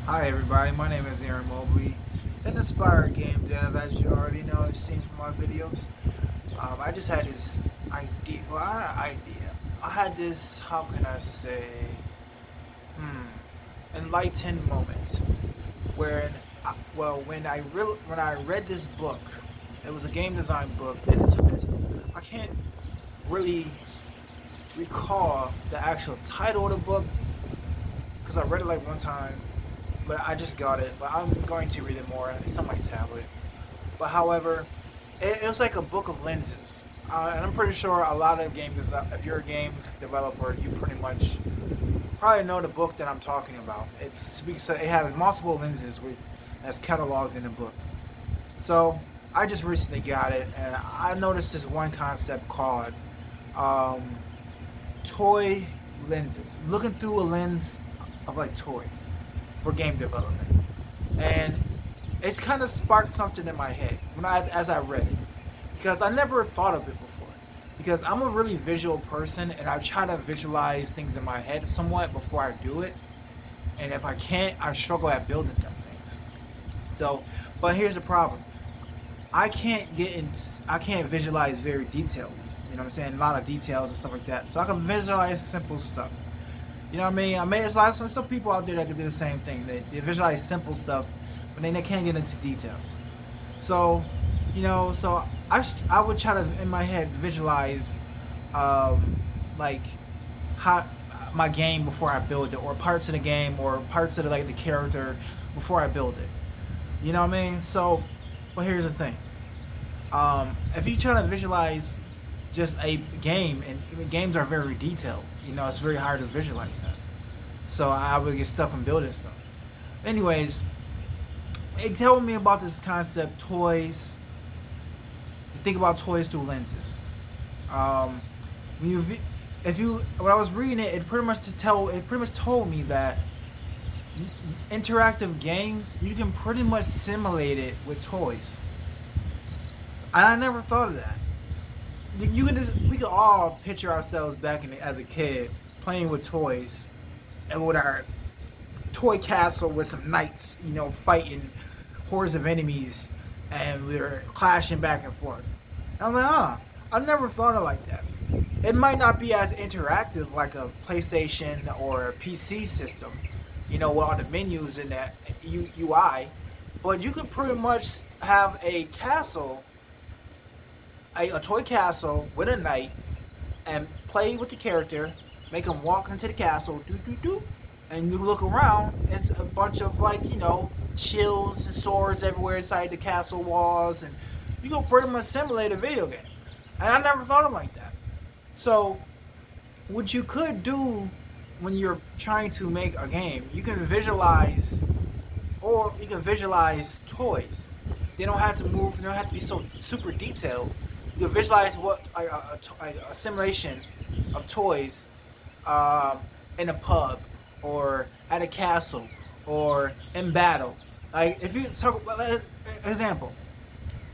Hi everybody, my name is Aaron Mobley, an inspired game dev, as you already know and seen from my videos. I just had this idea. Well, I had an idea. I had this. How can I say? Enlightened moment where, when I read this book, it was a game design book, and I can't really recall the actual title of the book because I read it like one time, but I just got it. But I'm going to read it more. It's on my tablet. But however, it was like a book of lenses, and I'm pretty sure a lot of if you're a game developer, you pretty much probably know the book that I'm talking about. It speaks. It has multiple lenses that's cataloged in the book. So I just recently got it, and I noticed this one concept called um, toy lenses. Looking through a lens of like toys for game development, and it's kind of sparked something in my head as I read it, because I never thought of it before. Because I'm a really visual person, and I try to visualize things in my head somewhat before I do it. And if I can't, I struggle at building them things. So, but here's the problem: I can't visualize very detailed. You know what I'm saying? A lot of details and stuff like that. So I can visualize simple stuff. You know what I mean? I mean, it's like some people out there that can do the same thing. They visualize simple stuff, but then they can't get into details. So, I would try to in my head visualize, um, like how my game before I build it, or parts of the game, or parts of the character before I build it. You know what I mean? So, well, here's the thing. If you try to visualize just a game, and games are very detailed, it's very hard to visualize that. So I would get stuck on building stuff. Anyways, it told me about this concept, toys. You think about toys through lenses. Um, when you, if you, when I was reading it, it pretty much told me that interactive games, you can pretty much simulate it with toys. And I never thought of that. We could all picture ourselves as a kid playing with toys and with our toy castle with some knights, fighting hordes of enemies, and we were clashing back and forth. And I'm like, I never thought of it like that. It might not be as interactive like a PlayStation or a PC system, with all the menus in that UI, but you could pretty much have a toy castle with a knight, and play with the character, make him walk into the castle, do do do, and you look around, it's a bunch of shields and swords everywhere inside the castle walls, and you can pretty much simulate a video game. And I never thought of it like that. So, what you could do when you're trying to make a game, you can visualize toys. They don't have to move. They don't have to be so super detailed. You can visualize a simulation of toys in a pub, or at a castle, or in battle. Like if you talk about example,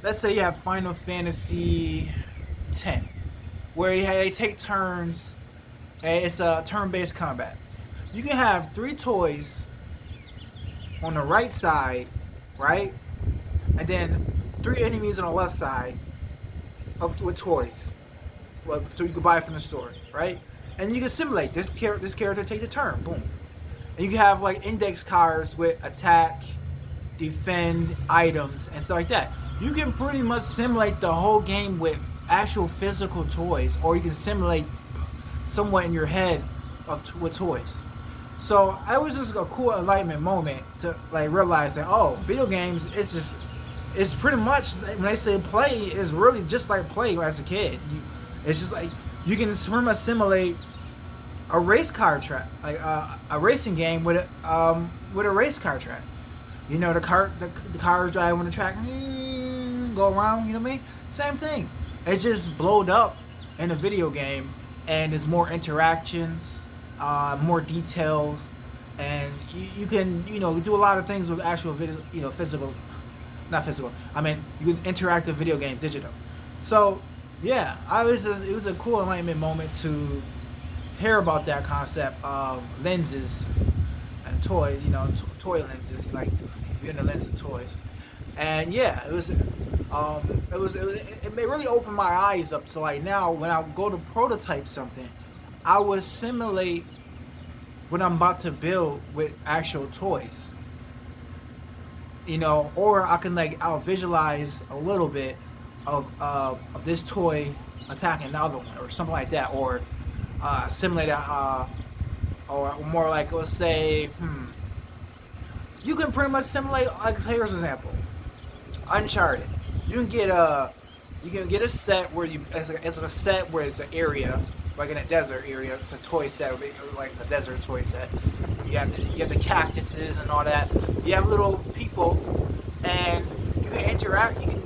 let's say you have Final Fantasy X, where they take turns, and it's a turn-based combat. You can have three toys on the right side, right, and then three enemies on the left side with toys. Well, so you can buy from the store, right? And you can simulate this character take a turn, boom. And you can have index cards with attack, defend, items, and stuff like that. You can pretty much simulate the whole game with actual physical toys, or you can simulate somewhat in your head with toys. So it was just a cool enlightenment moment to realize that video games, it's pretty much, when they say play, it's really just like play as a kid. It's just like you can pretty much simulate a race car track, a racing game with a race car track. The cars drive on the track, go around. You know what I mean? Same thing. It's just blowed up in a video game, and there's more interactions, more details, and you can do a lot of things with actual video, physical, not physical. I mean, you can interactive video game digital. So yeah, it was a cool enlightenment moment to hear about that concept of lenses, and toys, toy lenses, like you're in the lens of toys. And yeah, it really opened my eyes up to like now when I go to prototype something, I would simulate what I'm about to build with actual toys. Or I can I'll visualize a little bit of this toy attacking another one or something like that, or simulate or more like, let's say, you can pretty much simulate, like, here's an example, Uncharted. You can get a set where it's a set where it's an area like in a desert area. It's a toy set, like a desert toy set. You have the cactuses and all that. You have little people, and you can interact. You can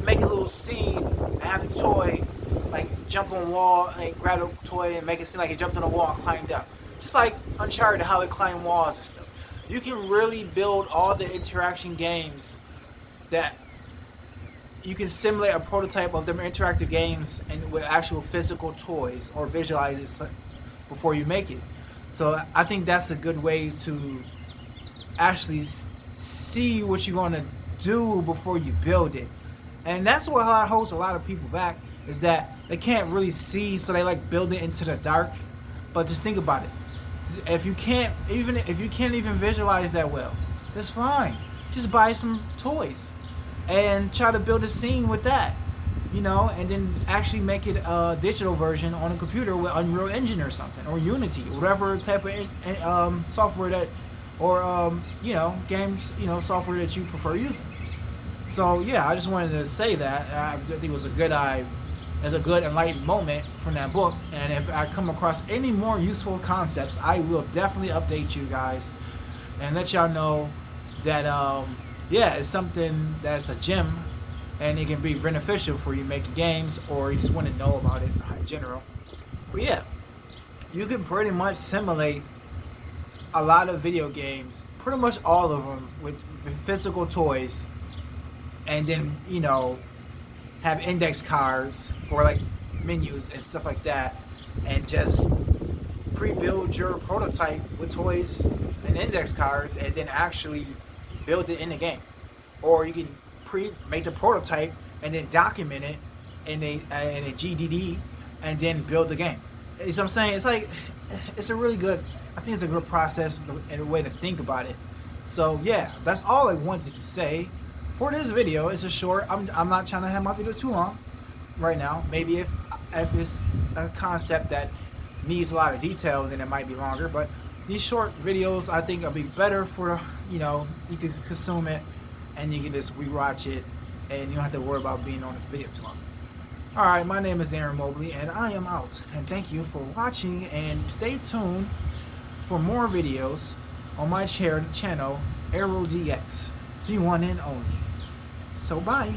make a little scene and have the toy like jump on a wall and grab the toy and make it seem like it jumped on a wall and climbed up. Just like Uncharted, how it climbed walls and stuff. You can really build all the interaction games that you can simulate a prototype of them interactive games and with actual physical toys or visualize it before you make it. So I think that's a good way to actually see what you're going to do before you build it. And that's what holds a lot of people back, is that they can't really see, so they like build it into the dark. But just think about it. If you can't even visualize that well, that's fine. Just buy some toys and try to build a scene with that, and then actually make it a digital version on a computer with Unreal Engine or something, or Unity, whatever type of software that, or games, software that you prefer using. So yeah, I just wanted to say that I think it was a good enlightened moment from that book. And if I come across any more useful concepts, I will definitely update you guys and let y'all know that it's something that's a gem, and it can be beneficial for you making games, or you just want to know about it in general. But yeah, you can pretty much simulate a lot of video games, pretty much all of them, with physical toys, and then have index cards for like menus and stuff like that, and just pre-build your prototype with toys and index cards, and then actually build it in the game. Or you can make the prototype and then document it in a GDD and then build the game. You know what I'm saying? It's like, it's a really good, I think it's a good process and a way to think about it. So yeah, that's all I wanted to say for this video. It's a short, I'm not trying to have my video too long right now. Maybe if it's a concept that needs a lot of detail, then it might be longer, but these short videos I think will be better for, you can consume it and you can just rewatch it and you don't have to worry about being on the video too long. Alright, my name is Aaron Mobley and I am out, and thank you for watching, and stay tuned for more videos on my channel, AeroDX, the one and only. So bye.